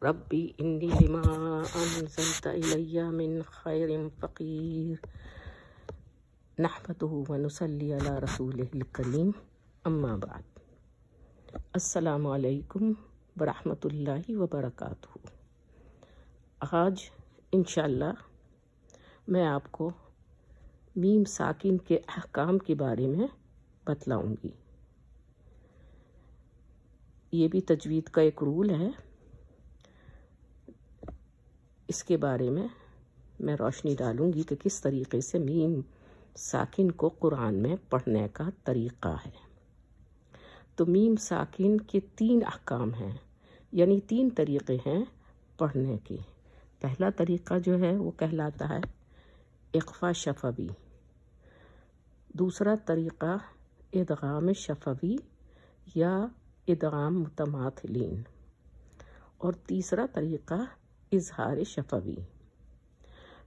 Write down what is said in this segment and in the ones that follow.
ربی انی لما انزلت الی من خیر فقیر نحمدہ ونصلی علی رسولہ الکریم اما بعد۔ السلام علیکم ورحمۃ اللہ وبرکاتہ۔ آج انشاءاللہ میں آپ کو میم ساکن کے احکام کے بارے میں بتلاؤں گی۔ یہ بھی تجوید کا ایک رول ہے، اس کے بارے میں روشنی ڈالوں گی کہ کس طریقے سے میم ساکن کو قرآن میں پڑھنے کا طریقہ ہے۔ تو میم ساکن کے 3 احکام ہیں، یعنی 3 طریقے ہیں پڑھنے کے۔ پہلا طریقہ جو ہے وہ کہلاتا ہے اخفا شفوی، دوسرا طریقہ ادغام شفوی یا ادغام متماثلین، اور تیسرا طریقہ اظہار شفوی۔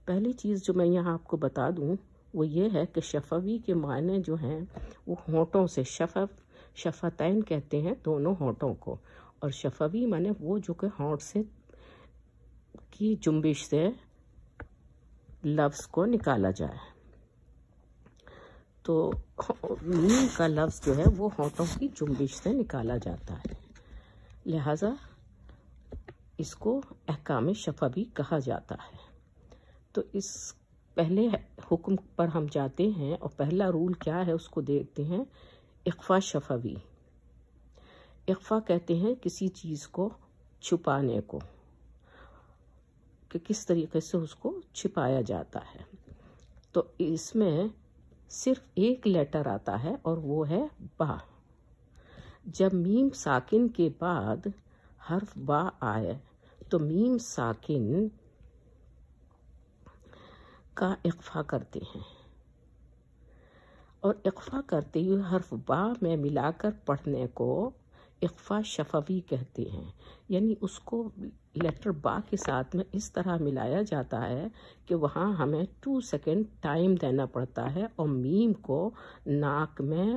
پہلی چیز جو میں یہاں آپ کو بتا دوں وہ یہ ہے کہ شفوی کے معنی جو ہیں وہ ہونٹوں سے، شفتین کہتے ہیں دونوں ہونٹوں کو، اور شفوی معنی وہ جو کہ ہونٹ سے کی جنبش سے لفظ کو نکالا جائے۔ تو میم کا لفظ جو ہے وہ ہونٹوں کی جنبش سے نکالا جاتا ہے، لہذا اس کو احکام شفوی کہا جاتا ہے۔ تو اس پہلے حکم پر ہم جاتے ہیں، اور پہلا رول کیا ہے اس کو دیکھتے ہیں۔ اخفا شفوی، اخفا کہتے ہیں کسی چیز کو چھپانے کو، کہ کس طریقے سے اس کو چھپایا جاتا ہے۔ تو اس میں صرف ایک لیٹر آتا ہے اور وہ ہے با۔ جب میم ساکن کے بعد حرف با آئے تو میم ساکن کا اخفا کرتے ہیں، اور اخفا کرتے ہوئے حرف با میں ملا کر پڑھنے کو اخفا شفوی کہتے ہیں۔ یعنی اس کو لیٹر با کے ساتھ میں اس طرح ملایا جاتا ہے کہ وہاں ہمیں 2 سیکنڈ ٹائم دینا پڑتا ہے، اور میم کو ناک میں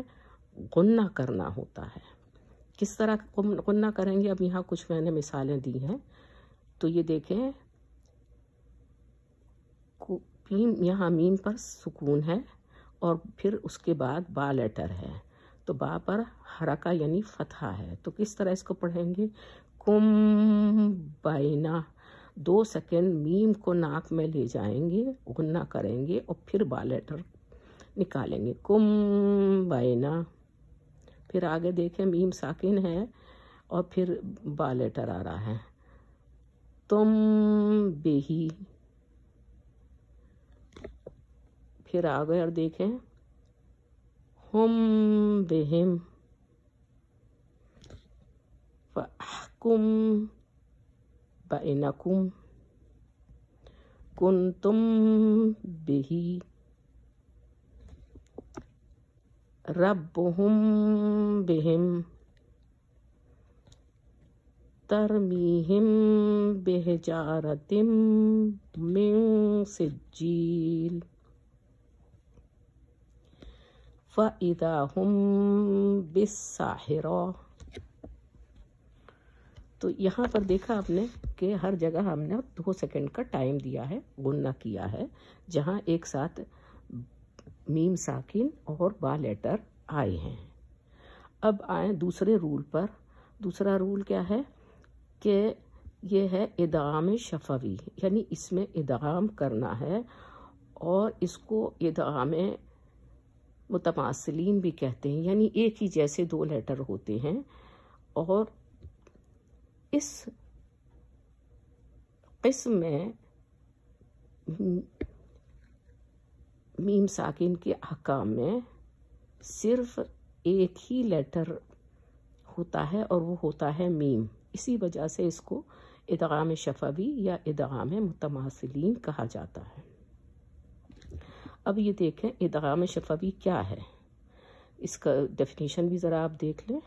غنہ کرنا ہوتا ہے۔ کس طرح غنہ کریں گے؟ اب یہاں کچھ میں نے مثالیں دی ہیں، تو یہ دیکھیں، یہاں میم پر سکون ہے اور پھر اس کے بعد با لیٹر ہے، تو با پر حرکہ یعنی فتحہ ہے۔ تو کس طرح اس کو پڑھیں گے؟ کم بائنا، 2 سیکنڈ میم کو ناک میں لے جائیں گے، غنہ کریں گے، اور پھر با لیٹر نکالیں گے، کم بائنا۔ پھر آگے دیکھیں، میم ساکن ہے اور پھر با لیٹر آ رہا ہے، تم بہی۔ پھر آگے اور دیکھیں، ہم بہم، فاحکم بینکم، کنتم بہی، ربہم بہم، ترمیہم بحجارۃ من سجیل، فَإِذَا هُمْ بِالسَّاحِرَةِ۔ تو یہاں پر دیکھا آپ نے کہ ہر جگہ ہم نے 2 سیکنڈ کا ٹائم دیا ہے، غنہ کیا ہے، جہاں ایک ساتھ میم ساکن اور با لیٹر آئے ہیں۔ اب آئیں دوسرے رول پر۔ دوسرا رول کیا ہے کہ یہ ہے ادغام شفوی، یعنی اس میں ادغام کرنا ہے، اور اس کو ادغام متماثلین بھی کہتے ہیں، یعنی ایک ہی جیسے 2 لیٹر ہوتے ہیں، اور اس قسم میں میم ساکن کے احکام میں صرف ایک ہی لیٹر ہوتا ہے، اور وہ ہوتا ہے میم۔ اسی وجہ سے اس کو ادغام شفوی یا ادغام متماثلین کہا جاتا ہے۔ اب یہ دیکھیں ادغام شفوی کیا ہے، اس کا ڈیفینیشن بھی ذرا آپ دیکھ لیں،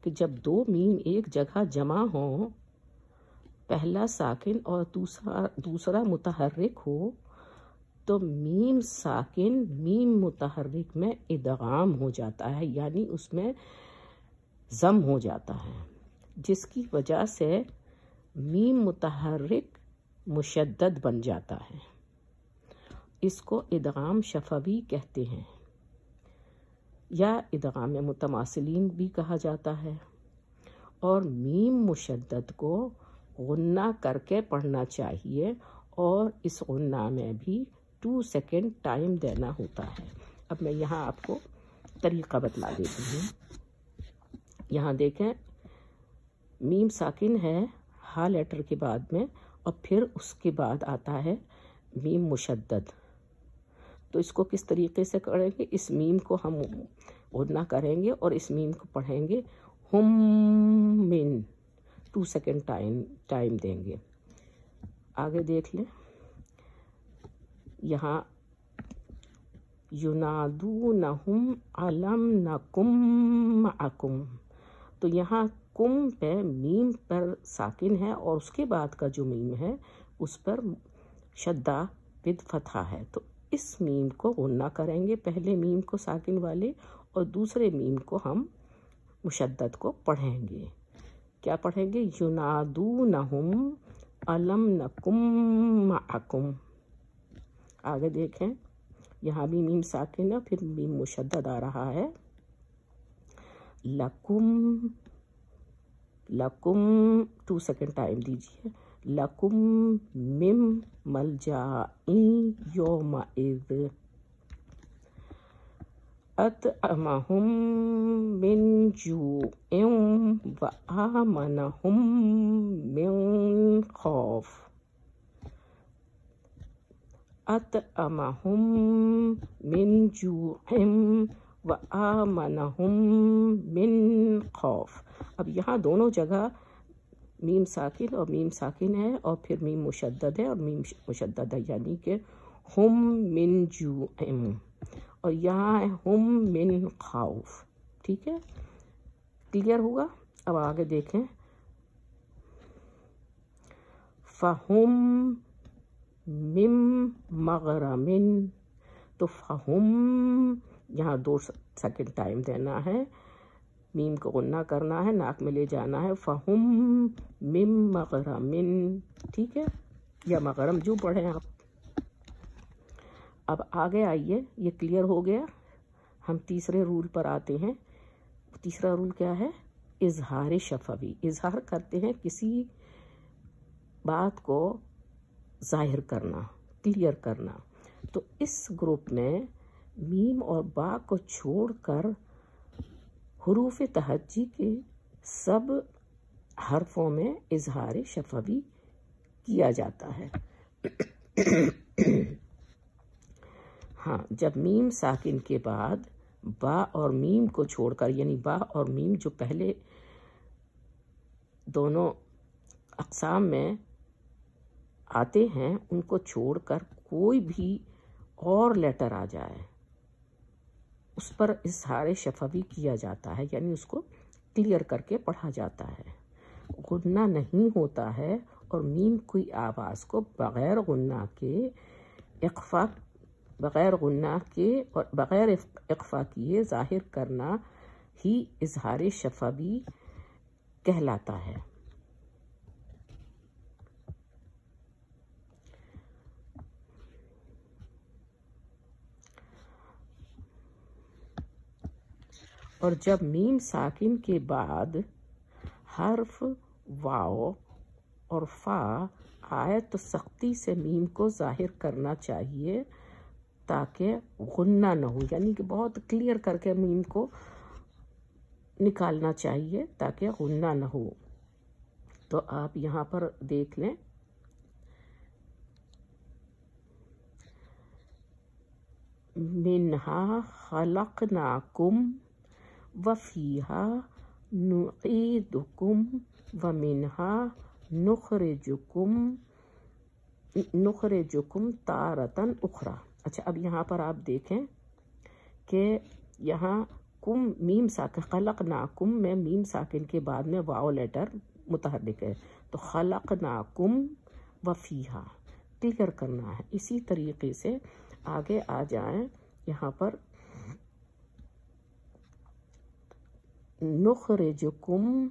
کہ جب 2 میم ایک جگہ جمع ہوں، پہلا ساکن اور دوسرا متحرک ہو، تو میم ساکن میم متحرک میں ادغام ہو جاتا ہے، یعنی اس میں ضم ہو جاتا ہے، جس کی وجہ سے میم متحرک مشدد بن جاتا ہے، اس کو ادغام شفوی کہتے ہیں یا ادغام متماثلین بھی کہا جاتا ہے، اور میم مشدد کو غنہ کر کے پڑھنا چاہیے، اور اس غنہ میں بھی 2 سیکنڈ ٹائم دینا ہوتا ہے۔ اب میں یہاں آپ کو طریقہ بتلا دیتی ہوں۔ یہاں دیکھیں، میم ساکن ہے ہا لیٹر کے بعد میں، اور پھر اس کے بعد آتا ہے میم مشدد۔ تو اس کو کس طریقے سے کریں گے؟ اس میم کو ہم غنہ کریں گے اور اس میم کو پڑھیں گے ہم من، 2 سیکنڈ ٹائم دیں گے۔ آگے دیکھ لیں، یہاں ینادونہم علم نکم معکم، تو یہاں کم پہ میم پر ساکن ہے، اور اس کے بعد کا جو میم ہے اس پر شدہ ود فتحہ ہے، تو اس میم کو غنہ کریں گے، پہلے میم کو ساکن والے، اور دوسرے میم کو ہم مشدد کو پڑھیں گے۔ کیا پڑھیں گے؟ ینادونہم علم نکم معکم۔ آگے دیکھیں، یہاں بھی میم ساکن ہے، پھر میم مشدد آ رہا ہے، لکم 2 سیکنڈ ٹائم دیجیے، لکم من ملجأ یومئذ اطعمہم من جوع وآمنہم من خوف، اطعمہم من جوع وآمنہم من خوف۔ اب یہاں دونوں جگہ میم ساکن اور میم ساکن ہے، اور پھر میم مشدد ہے اور میم مشدد ہے، یعنی کہ ہم من جوع، اور یہاں ہے ہم من خوف۔ ٹھیک ہے، کلیئر ہوگا؟ اب آگے دیکھیں، فہم من مغرم، تو فہم یہاں 2 سیکنڈ ٹائم دینا ہے، میم کو غنہ کرنا ہے، ناک میں لے جانا ہے، فہم من مغرم، ٹھیک ہے، یا مغرم جو پڑھیں آپ۔ اب آگے آئیے، یہ کلیئر ہو گیا، ہم تیسرے رول پر آتے ہیں۔ تیسرا رول کیا ہے؟ اظہار شفوی۔ اظہار کرتے ہیں کسی بات کو ظاہر کرنا، کلیئر کرنا، تو اس گروپ میں میم اور با کو چھوڑ کر حروف تہجی کے سب حرفوں میں اظہار شفوی کیا جاتا ہے۔ ہاں، جب میم ساکن کے بعد با اور میم کو چھوڑ کر، یعنی با اور میم جو پہلے دونوں اقسام میں آتے ہیں، ان کو چھوڑ کر کوئی بھی اور لیٹر آ جائے، اس پر اظہار شفوی کیا جاتا ہے، یعنی اس کو کلیئر کر کے پڑھا جاتا ہے، غنہ نہیں ہوتا ہے، اور میم کی آواز کو بغیر غنہ کے اور بغیر اخفا کیے ظاہر کرنا ہی اظہار شفوی کہلاتا ہے۔ اور جب میم ساکن کے بعد حرف واو اور فا آئے تو سختی سے میم کو ظاہر کرنا چاہیے تاکہ غنہ نہ ہو، یعنی کہ بہت کلیئر کر کے میم کو نکالنا چاہیے تاکہ غنہ نہ ہو۔ تو آپ یہاں پر دیکھ لیں، منہا خلقناکم وفیہا نعیدکم ومنہا نخرجکم تارۃ اخری۔ اچھا، اب یہاں پر آپ دیکھیں کہ یہاں کم میم ساکن، خلقناکم میں میم ساکن کے بعد میں واو لیٹر متحرک ہے، تو خلقناکم وفیہا کلیئر کرنا ہے۔ اسی طریقے سے آگے آ جائیں، یہاں پر نخرجکم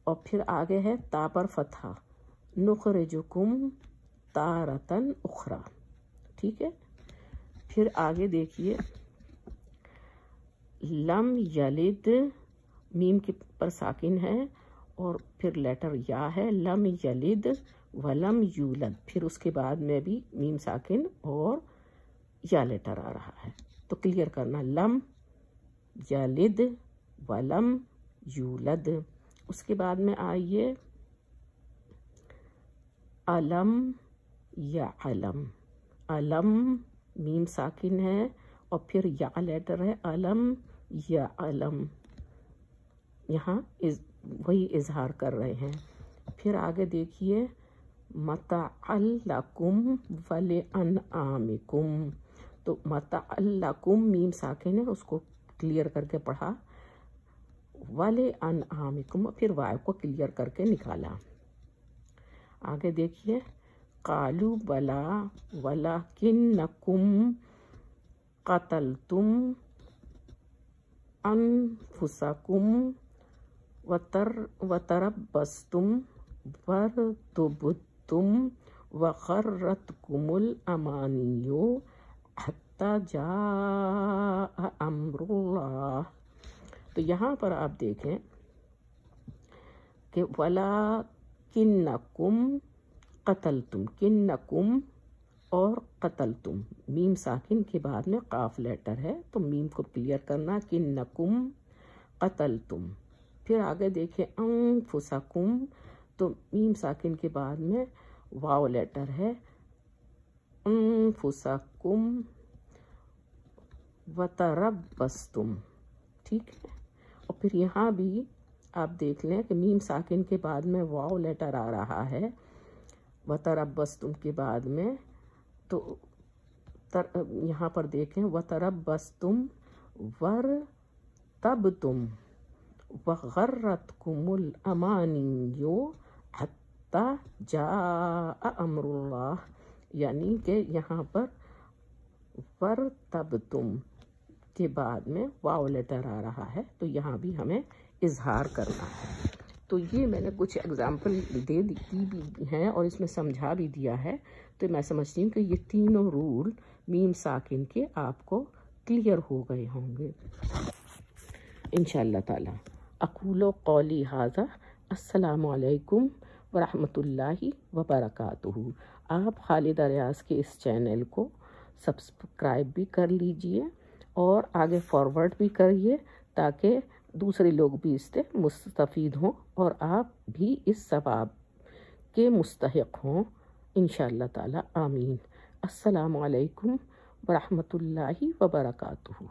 اور پھر آگے ہے تا پر فتحہ، نخرجکم تارتن اخرى، ٹھیک ہے. پھر آگے دیکھیے لم یلد، میم کے پر ساکن ہے اور پھر لیٹر یا ہے، لم یلد ولم یولد، پھر اس کے بعد میں بھی میم ساکن اور یا لیٹر آ رہا ہے. تو کلیئر کرنا، لم یلد ولم یولد. اس کے بعد میں آئیے علم یا علم، علم میم ساکن ہے اور پھر یا لیٹر ہے، علم یا علم، یہاں وہی اظہار کر رہے ہیں. پھر آگے دیکھیے متاعا لکم ولانعامکم، تو متاعا لکم میم ساکن ہے، اس کو کلیئر کر کے پڑھا، ولانعامکم پھر واو کو کلیئر کر کے نکالا. آگے دیکھیے قالوا بلا ولکنکم قتلتم انفسکم وتربصتم وارتبتم وغرتکم الامانی حتی جاء امر اللہ. تو یہاں پر آپ دیکھیں کہ وَلَكِنَّكُمْ قَتَلْتُمْ، کنکم اور قتلتم، میم ساکن کے بعد میں قاف لیٹر ہے تو میم کو کلیئر کرنا، کنکم قتلتم. پھر آگے دیکھیں انفسکم، تو میم ساکن کے بعد میں واو لیٹر ہے، انفسکم وتربصتم، ٹھیک ہے. اور پھر یہاں بھی آپ دیکھ لیں کہ میم ساکن کے بعد میں واو لیٹر آ رہا ہے وتربصتم کے بعد میں، تو یہاں پر دیکھیں وتربصتم ورتبتم وغرتکم الامانی حتی جاء امر اللہ، یعنی کہ یہاں پر ورتبتم کے بعد میں واو لیٹر آ رہا ہے تو یہاں بھی ہمیں اظہار کرنا ہے. تو یہ میں نے کچھ اگزامپل دے دی بھی ہیں اور اس میں سمجھا بھی دیا ہے. تو میں سمجھتی ہوں کہ یہ تینوں رول میم ساکن کے آپ کو کلیئر ہو گئے ہوں گے انشاءاللہ تعالی. اقول قولی ھذا، السلام علیکم ورحمۃ اللہ وبرکاتہ. آپ خالدہ ریاض کے اس چینل کو سبسکرائب بھی کر لیجئے اور آگے فارورڈ بھی کریے تاکہ دوسرے لوگ بھی اس سے مستفید ہوں اور آپ بھی اس ثواب کے مستحق ہوں انشاءاللہ تعالی. آمین. السلام علیکم ورحمۃ اللہ وبرکاتہ.